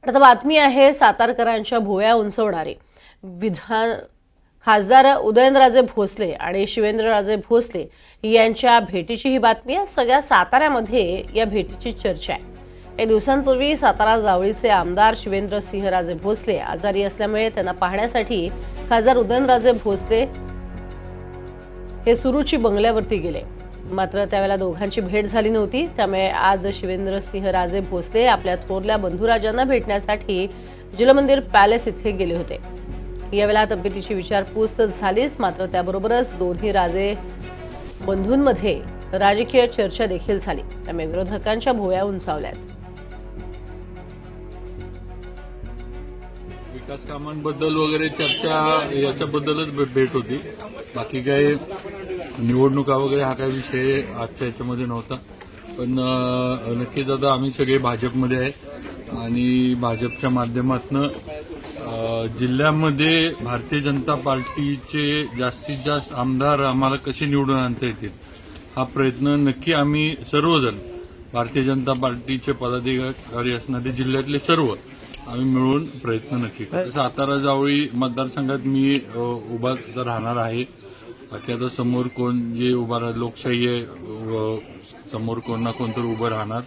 आता बातमी आहे सातारकरांच्या भुवया उंचवणारी खासदार उदयनराजे भोसले आणि शिवेंद्रराजे भोसले यांच्या भेटीची ही बातमी आहे। सगळ्या साताऱ्यामध्ये या भेटीची चर्चा आहे। काही दिवसांपूर्वी सातारा जावळीचे आमदार शिवेंद्रसिंहराजे भोसले आजारी असल्यामुळे त्यांना पाहण्यासाठी खासदार उदयनराजे भोसले हे सुरुची बंगल्यावरती गेले, मात्र त्यावेळेला दोघांची भेट झाली नव्हती। त्यामुळे आज शिवेंद्रसिंहराजे भोसले आपल्या थोरल्या बंधुराजांना भेटण्यासाठी जलमंदिर पॅलेस इथे गेले होते। यावेळेला तब्येतीची विचारपूस झालीच, मात्र त्याबरोबरच दोन्ही राजे बंधूंमध्ये राजकीय चर्चा देखील झाली। त्यामुळे विरोधकांच्या भुवया उंचावल्यात। विकास कामांबद्दल वगैरे चर्चा याच्याबद्दलच भेट होती। बाकी काही निवडणुका वगैरे हा काही विषय आजच्या याच्यामध्ये नव्हता। पण नक्कीच आता आम्ही सगळे भाजपमध्ये आहे आणि भाजपच्या माध्यमातून जिल्ह्यामध्ये भारतीय जनता पार्टीचे जास्तीत जास्त आमदार आम्हाला कसे निवडून आणता येतील हा प्रयत्न नक्की आम्ही सर्वजण भारतीय जनता पार्टीचे पदाधिकारी असणारे जिल्ह्यातले सर्व आम्ही मिळून प्रयत्न नक्की करू। सातारा जावळी मतदारसंघात मी उभा राहणार आहे। बाकी आता समोर कोण जे उभा लोकशाही आहे, समोर कोण ना कोण तर उभं राहणार।